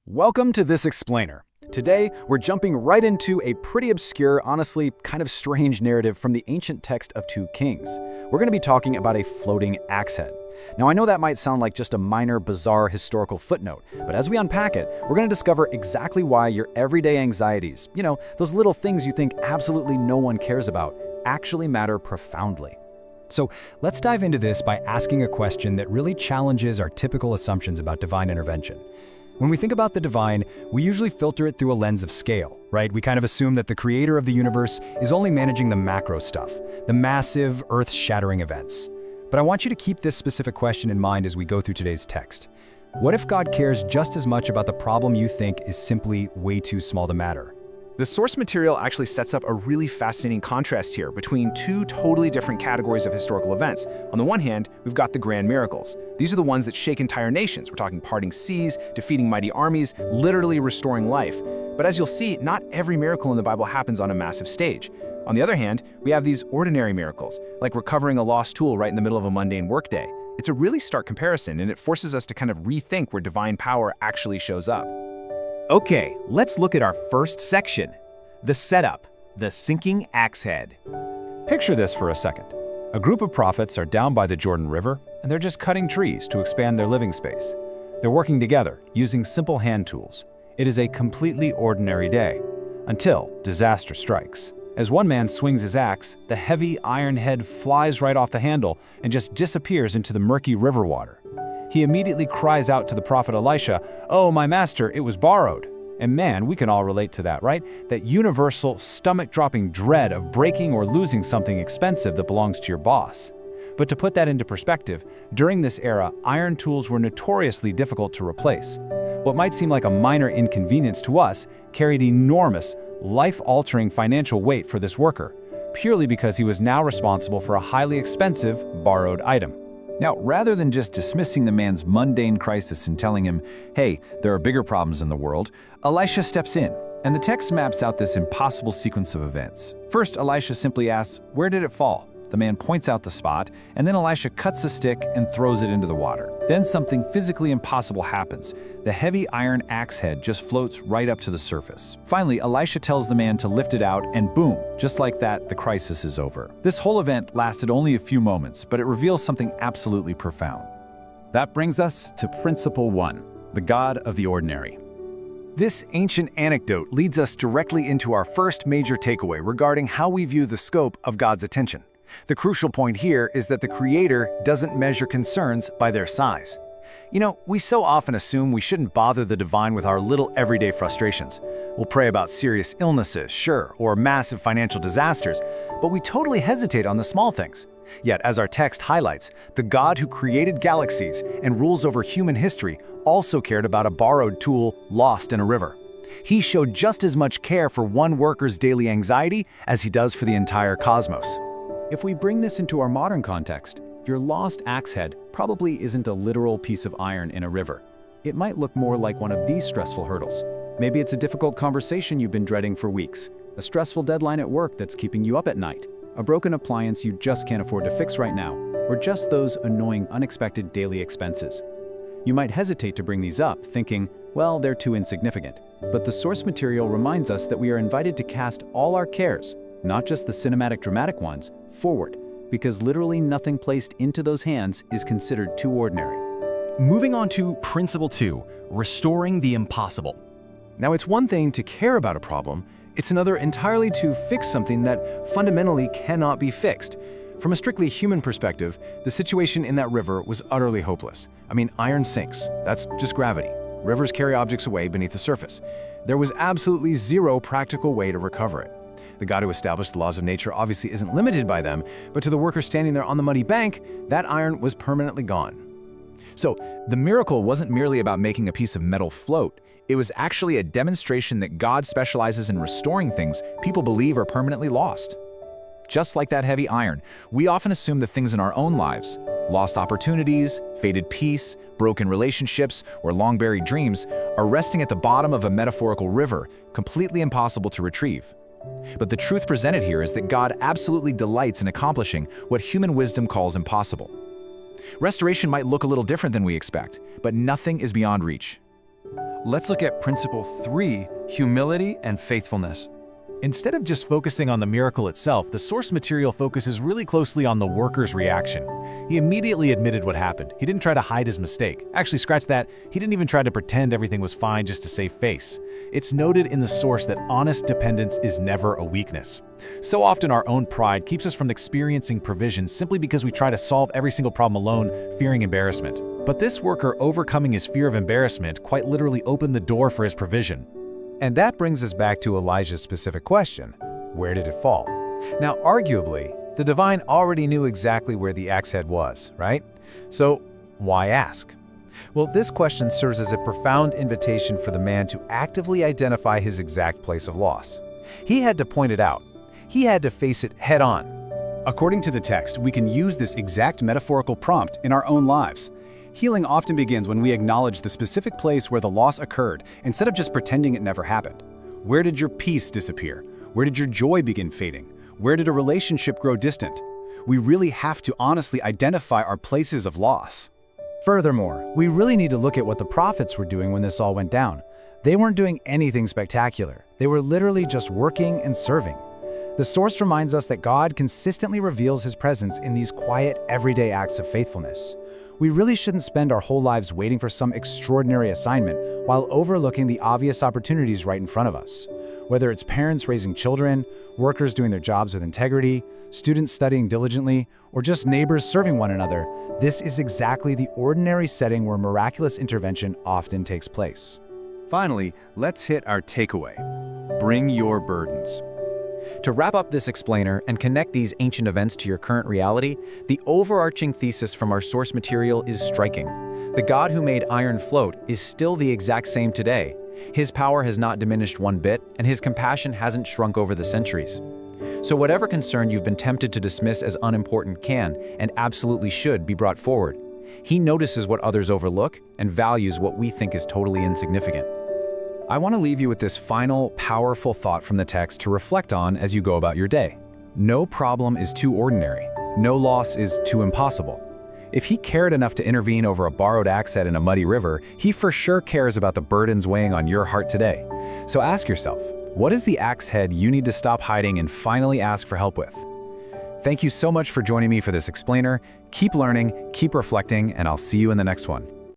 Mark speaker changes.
Speaker 1: Welcome to This Explainer. Today, we're jumping right into a pretty obscure, honestly kind of strange narrative from the ancient text of 2 Kings. We're going to be talking about a floating axe head. Now, I know that might sound like just a minor, bizarre historical footnote, but as we unpack it, we're going to discover exactly why your everyday anxieties, those little things you think absolutely no one cares about, actually matter profoundly.
Speaker 2: So let's dive into this by asking a question that really challenges our typical assumptions about divine intervention. When we think about the divine, we usually filter it through a lens of scale, right? We kind of assume that the creator of the universe is only managing the macro stuff, the massive, earth-shattering events. But I want you to keep this specific question in mind as we go through today's text. What if God cares just as much about the problem you think is simply way too small to matter?
Speaker 3: The source material actually sets up a really fascinating contrast here between 2 totally different categories of historical events. On the one hand, we've got the grand miracles. These are the ones that shake entire nations. We're talking parting seas, defeating mighty armies, literally restoring life. But as you'll see, not every miracle in the Bible happens on a massive stage. On the other hand, we have these ordinary miracles, like recovering a lost tool right in the middle of a mundane workday. It's a really stark comparison, and it forces us to kind of rethink where divine power actually shows up.
Speaker 4: Okay, let's look at our first section, the setup, the sinking axe head.
Speaker 5: Picture this for a second. A group of prophets are down by the Jordan River, and they're just cutting trees to expand their living space. They're working together, using simple hand tools. It is a completely ordinary day, until disaster strikes. As one man swings his axe, the heavy iron head flies right off the handle and just disappears into the murky river water. He immediately cries out to the Prophet Elisha, "Oh, my master, it was borrowed." And man, we can all relate to that, right? That universal, stomach-dropping dread of breaking or losing something expensive that belongs to your boss. But to put that into perspective, during this era, iron tools were notoriously difficult to replace. What might seem like a minor inconvenience to us carried enormous, life-altering financial weight for this worker, purely because he was now responsible for a highly expensive, borrowed item.
Speaker 1: Now, rather than just dismissing the man's mundane crisis and telling him, hey, there are bigger problems in the world, Elisha steps in, and the text maps out this impossible sequence of events. First, Elisha simply asks, where did it fall? The man points out the spot, and then Elisha cuts a stick and throws it into the water. Then something physically impossible happens. The heavy iron axe head just floats right up to the surface. Finally, Elisha tells the man to lift it out, and boom, just like that, the crisis is over. This whole event lasted only a few moments, but it reveals something absolutely profound.
Speaker 5: That brings us to Principle 1, the God of the ordinary.
Speaker 1: This ancient anecdote leads us directly into our first major takeaway regarding how we view the scope of God's attention. The crucial point here is that the Creator doesn't measure concerns by their size. We so often assume we shouldn't bother the divine with our little everyday frustrations. We'll pray about serious illnesses, sure, or massive financial disasters, but we totally hesitate on the small things. Yet, as our text highlights, the God who created galaxies and rules over human history also cared about a borrowed tool lost in a river. He showed just as much care for one worker's daily anxiety as he does for the entire cosmos.
Speaker 2: If we bring this into our modern context, your lost axe head probably isn't a literal piece of iron in a river. It might look more like one of these stressful hurdles. Maybe it's a difficult conversation you've been dreading for weeks, a stressful deadline at work that's keeping you up at night, a broken appliance you just can't afford to fix right now, or just those annoying, unexpected daily expenses. You might hesitate to bring these up, thinking, well, they're too insignificant. But the source material reminds us that we are invited to cast all our cares, not just the cinematic dramatic ones, forward, because literally nothing placed into those hands is considered too ordinary.
Speaker 4: Moving on to Principle 2, restoring the impossible.
Speaker 3: Now, it's one thing to care about a problem, it's another entirely to fix something that fundamentally cannot be fixed. From a strictly human perspective, the situation in that river was utterly hopeless. Iron sinks. That's just gravity. Rivers carry objects away beneath the surface. There was absolutely zero practical way to recover it. The God who established the laws of nature obviously isn't limited by them, but to the worker standing there on the muddy bank, that iron was permanently gone. So, the miracle wasn't merely about making a piece of metal float. It was actually a demonstration that God specializes in restoring things people believe are permanently lost. Just like that heavy iron, we often assume the things in our own lives, lost opportunities, faded peace, broken relationships, or long-buried dreams, are resting at the bottom of a metaphorical river, completely impossible to retrieve. But the truth presented here is that God absolutely delights in accomplishing what human wisdom calls impossible. Restoration might look a little different than we expect, but nothing is beyond reach. let's look at principle 3, humility and faithfulness.
Speaker 5: Instead of just focusing on the miracle itself, the source material focuses really closely on the worker's reaction. He immediately admitted what happened. He didn't try to hide his mistake. Actually, scratch that, he didn't even try to pretend everything was fine just to save face. It's noted in the source that honest dependence is never a weakness. So often our own pride keeps us from experiencing provision simply because we try to solve every single problem alone, fearing embarrassment. But this worker overcoming his fear of embarrassment quite literally opened the door for his provision.
Speaker 1: And that brings us back to Elijah's specific question: where did it fall? Now, arguably, the divine already knew exactly where the axe head was, right? So, why ask? Well, this question serves as a profound invitation for the man to actively identify his exact place of loss. He had to point it out. He had to face it head on.
Speaker 2: According to the text, we can use this exact metaphorical prompt in our own lives. Healing often begins when we acknowledge the specific place where the loss occurred, instead of just pretending it never happened. Where did your peace disappear? Where did your joy begin fading? Where did a relationship grow distant? We really have to honestly identify our places of loss.
Speaker 1: Furthermore, we really need to look at what the prophets were doing when this all went down. They weren't doing anything spectacular. They were literally just working and serving. The source reminds us that God consistently reveals His presence in these quiet, everyday acts of faithfulness. We really shouldn't spend our whole lives waiting for some extraordinary assignment while overlooking the obvious opportunities right in front of us. Whether it's parents raising children, workers doing their jobs with integrity, students studying diligently, or just neighbors serving one another, this is exactly the ordinary setting where miraculous intervention often takes place.
Speaker 3: Finally, let's hit our takeaway. Bring your burdens.
Speaker 2: To wrap up this explainer and connect these ancient events to your current reality, the overarching thesis from our source material is striking. The God who made iron float is still the exact same today. His power has not diminished one bit, and His compassion hasn't shrunk over the centuries. So whatever concern you've been tempted to dismiss as unimportant can, and absolutely should, be brought forward. He notices what others overlook and values what we think is totally insignificant.
Speaker 1: I want to leave you with this final, powerful thought from the text to reflect on as you go about your day. No problem is too ordinary. No loss is too impossible. If He cared enough to intervene over a borrowed axe head in a muddy river, He for sure cares about the burdens weighing on your heart today. So ask yourself, what is the axe head you need to stop hiding and finally ask for help with? Thank you so much for joining me for this explainer. Keep learning, keep reflecting, and I'll see you in the next one.